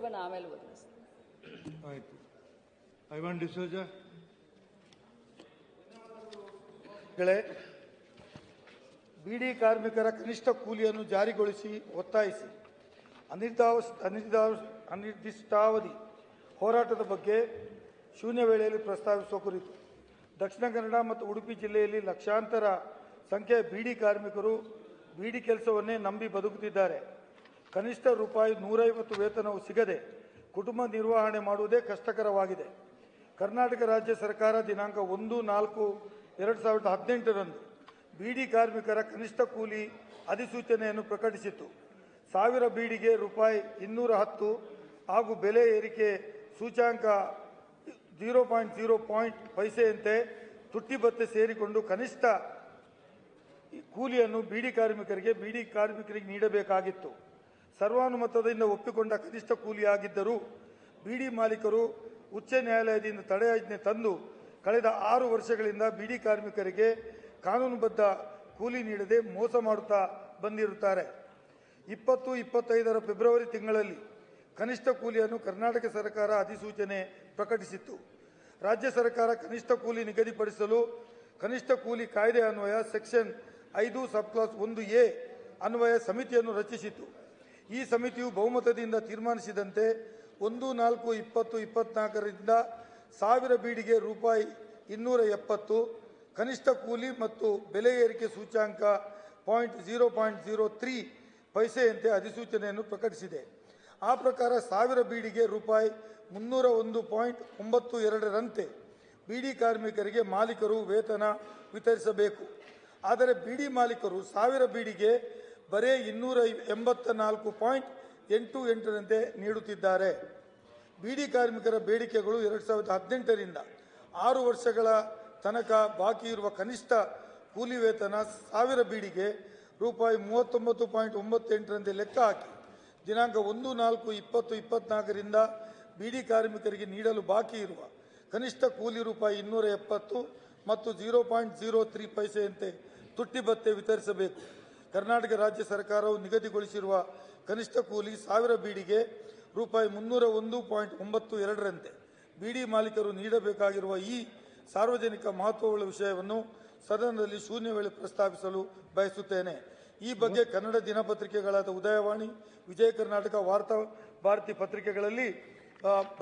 ಉದ್ಯೋಗನ ಆಮೇಲೆ ಬದಲಿಸ್ತೀವಿ. ಆಯಿತು. ಐವಾನ್ ಡಿಸೋಜ ಬೀಡಿ ಕಾರ್ಮಿಕರ ಕನಿಷ್ಠ ಕೂಲಿಯನ್ನು ಜಾರಿಗೊಳಿಸಿ ಒತ್ತಾಯಿಸಿ ಅನಿರ್ದಿಷ್ಟಾವಧಿ ಹೋರಾಟದ ಬಗ್ಗೆ ಶೂನ್ಯ ವೇಳೆಯಲ್ಲಿ ಪ್ರಸ್ತಾವಿಸುವ ಕುರಿತು ದಕ್ಷಿಣ ಕನ್ನಡ ಮತ್ತು ಉಡುಪಿ ಜಿಲ್ಲೆಯಲ್ಲಿ ಲಕ್ಷಾಂತರ ಸಂಖ್ಯೆಯ ಬೀಡಿ ಕಾರ್ಮಿಕರು ಬೀಡಿ ಕೆಲಸವನ್ನೇ ನಂಬಿ ಬದುಕುತ್ತಿದ್ದಾರೆ. ಕನಿಷ್ಠ ರೂಪಾಯಿ 150 ವೇತನವು ಸಿಗದೆ ಕುಟುಂಬ ನಿರ್ವಹಣೆ ಮಾಡುವುದೇ ಕಷ್ಟಕರವಾಗಿದೆ. ಕರ್ನಾಟಕ ರಾಜ್ಯ ಸರ್ಕಾರ ದಿನಾಂಕ 1/4/2018ರಂದು ಬೀಡಿ ಕಾರ್ಮಿಕರ ಕನಿಷ್ಠ ಕೂಲಿ ಅಧಿಸೂಚನೆಯನ್ನು ಪ್ರಕಟಿಸಿತು. 1000 ಬೀಡಿಗೆ ರೂಪಾಯಿ 210 ಹಾಗೂ ಬೆಲೆ ಏರಿಕೆ ಸೂಚ್ಯಾಂಕ 0.0 ಪೈಸೆಯಂತೆ ತುಟ್ಟಿ ಭತ್ಯೆ ಸೇರಿಕೊಂಡು ಕನಿಷ್ಠ ಕೂಲಿಯನ್ನು ಬೀಡಿ ಕಾರ್ಮಿಕರಿಗೆ ನೀಡಬೇಕಾಗಿತ್ತು. ಸರ್ವಾನುಮತದಿಂದ ಒಪ್ಪಿಕೊಂಡ ಕನಿಷ್ಠ ಕೂಲಿಯಾಗಿದ್ದರೂ ಬೀಡಿ ಮಾಲೀಕರು ಉಚ್ಚ ನ್ಯಾಯಾಲಯದಿಂದ ತಡೆಯಾಜ್ಞೆ ತಂದು ಕಳೆದ 6 ವರ್ಷಗಳಿಂದ ಬೀಡಿ ಕಾರ್ಮಿಕರಿಗೆ ಕಾನೂನುಬದ್ಧ ಕೂಲಿ ನೀಡದೆ ಮೋಸ ಮಾಡುತ್ತಾ ಬಂದಿರುತ್ತಾರೆ. 20-25 ಫೆಬ್ರವರಿ ತಿಂಗಳಲ್ಲಿ ಕನಿಷ್ಠ ಕೂಲಿಯನ್ನು ಕರ್ನಾಟಕ ಸರ್ಕಾರ ಅಧಿಸೂಚನೆ ಪ್ರಕಟಿಸಿತ್ತು. ರಾಜ್ಯ ಸರ್ಕಾರ ಕನಿಷ್ಠ ಕೂಲಿ ನಿಗದಿಪಡಿಸಲು ಕನಿಷ್ಠ ಕೂಲಿ ಕಾಯ್ದೆ ಅನ್ವಯ ಸೆಕ್ಷನ್ 5 ಸಬ್ಕ್ಲಾಸ್ 1A ಅನ್ವಯ ಸಮಿತಿಯನ್ನು ರಚಿಸಿತು. ಈ ಸಮಿತಿಯು ಬಹುಮತದಿಂದ ತೀರ್ಮಾನಿಸಿದಂತೆ 1/4/2024ರಿಂದ 1000 ಬೀಡಿಗೆ ರೂಪಾಯಿ 270 ಕನಿಷ್ಠ ಕೂಲಿ ಮತ್ತು ಬೆಲೆ ಏರಿಕೆ ಸೂಚ್ಯಾಂಕ 0.03 ಪೈಸೆಯಂತೆ ಅಧಿಸೂಚನೆಯನ್ನು ಪ್ರಕಟಿಸಿದೆ. ಆ ಪ್ರಕಾರ 1000 ಬೀಡಿಗೆ ರೂಪಾಯಿ 301.92ರಂತೆ ಬೀಡಿ ಕಾರ್ಮಿಕರಿಗೆ ಮಾಲೀಕರು ವೇತನ ವಿತರಿಸಬೇಕು. ಆದರೆ ಬೀಡಿ ಮಾಲೀಕರು 1000 ಬೀಡಿಗೆ ಬರೇ 284.88ರಂತೆ ನೀಡುತ್ತಿದ್ದಾರೆ. ಬೀಡಿ ಕಾರ್ಮಿಕರ ಬೇಡಿಕೆಗಳು 2018ರಿಂದ 6 ವರ್ಷಗಳ ತನಕ ಬಾಕಿ ಇರುವ ಕನಿಷ್ಠ ಕೂಲಿ ವೇತನ 1000 ಬೀಡಿಗೆ ರೂಪಾಯಿ 39.98ರಂತೆ ಲೆಕ್ಕ ಹಾಕಿ ದಿನಾಂಕ 1/4/2024ರಿಂದ ಬೀಡಿ ಕಾರ್ಮಿಕರಿಗೆ ನೀಡಲು ಬಾಕಿ ಇರುವ ಕನಿಷ್ಠ ಕೂಲಿ ರೂಪಾಯಿ 270 ಮತ್ತು 0.03 ಪೈಸೆಯಂತೆ ತುಟ್ಟಿ ಭತ್ಯೆ ವಿತರಿಸಬೇಕು. ಕರ್ನಾಟಕ ರಾಜ್ಯ ಸರ್ಕಾರವು ನಿಗದಿಗೊಳಿಸಿರುವ ಕನಿಷ್ಠ ಕೂಲಿ 1000 ಬೀಡಿಗೆ ರೂಪಾಯಿ 301.92ರಂತೆ ಬೀಡಿ ಮಾಲೀಕರು ನೀಡಬೇಕಾಗಿರುವ ಈ ಸಾರ್ವಜನಿಕ ಮಹತ್ವವುಳ್ಳ ವಿಷಯವನ್ನು ಸದನದಲ್ಲಿ ಶೂನ್ಯ ವೇಳೆ ಪ್ರಸ್ತಾಪಿಸಲು ಬಯಸುತ್ತೇನೆ. ಈ ಬಗ್ಗೆ ಕನ್ನಡ ದಿನಪತ್ರಿಕೆಗಳಾದ ಉದಯವಾಣಿ, ವಿಜಯ ಕರ್ನಾಟಕ, ವಾರ್ತಾ ಭಾರತಿ ಪತ್ರಿಕೆಗಳಲ್ಲಿ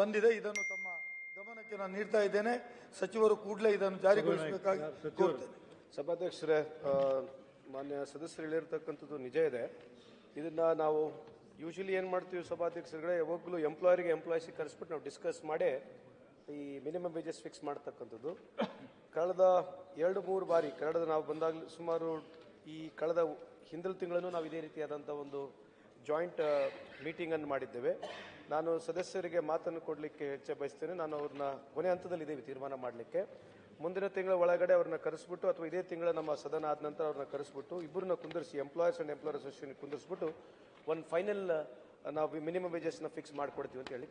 ಬಂದಿದೆ. ಇದನ್ನು ತಮ್ಮ ಗಮನಕ್ಕೆ ನಾನು ನೀಡ್ತಾ ಇದ್ದೇನೆ. ಸಚಿವರು ಕೂಡಲೇ ಇದನ್ನು ಜಾರಿಗೊಳಿಸಬೇಕಾಗಿ ಕೋರುತ್ತೇನೆ. ಸಭಾಧ್ಯಕ್ಷರೇ, ಮಾನ್ಯ ಸದಸ್ಯರು ಹೇಳಿರ್ತಕ್ಕಂಥದ್ದು ನಿಜ ಇದೆ. ಇದನ್ನ ನಾವು ಯೂಶಲಿ ಏನು ಮಾಡ್ತೀವಿ ಸಭಾಧ್ಯಕ್ಷರುಗಳೇ, ಯಾವಾಗಲೂ ಎಂಪ್ಲಾಯರಿಗೆ ಎಂಪ್ಲಾಯೀಸಿಗೆ ಕರೆಸ್ಬಿಟ್ಟು ನಾವು ಡಿಸ್ಕಸ್ ಮಾಡಿ ಈ ಮಿನಿಮಮ್ ವೇಜಸ್ ಫಿಕ್ಸ್ ಮಾಡ್ತಕ್ಕಂಥದ್ದು. ಕಳೆದ 2-3 ಬಾರಿ ಕನ್ನಡದ ನಾವು ಬಂದಾಗಲೂ ಸುಮಾರು ಈ ಕಳೆದ ಹಿಂದಿನ ತಿಂಗಳನ್ನು ನಾವು ಇದೇ ರೀತಿಯಾದಂಥ ಒಂದು ಜಾಯಿಂಟ್ ಮೀಟಿಂಗನ್ನು ಮಾಡಿದ್ದೇವೆ. ನಾನು ಸದಸ್ಯರಿಗೆ ಮಾತನ್ನು ಕೊಡಲಿಕ್ಕೆ ಹೆಚ್ಚೆ ಬಯಸ್ತೇನೆ. ನಾನು ಅವ್ರನ್ನ ಕೊನೆ ಹಂತದಲ್ಲಿದ್ದೇವೆ ತೀರ್ಮಾನ ಮಾಡಲಿಕ್ಕೆ. ಮುಂದಿನ ತಿಂಗಳ ಒಳಗಡೆ ಅವ್ರನ್ನ ಕರೆಸ್ಬಿಟ್ಟು ಅಥವಾ ಇದೇ ತಿಂಗಳ ನಮ್ಮ ಸದನ ಆದ ನಂತರ ಅವ್ರನ್ನ ಕರೆಸ್ಬಿಟ್ಟು ಇಬ್ಬರನ್ನ ಕುಂದಿರಿಸಿ ಎಂಪ್ಲಾಯರ್ಸ್ ಆ್ಯಂಡ್ ಎಂಪ್ಲಾಯರ್ ಅಸೋಸಿಯೇಷನ್ ಕುಂದಿರಿಸ್ಬಿಟ್ಟು ಒಂದು ಫೈನಲ್ ನಾವು ಮಿನಿಮಮ್ ವೇಜಸ್ನ ಫಿಕ್ಸ್ ಮಾಡಿಕೊಡ್ತೀವಿ ಅಂತ ಹೇಳಿ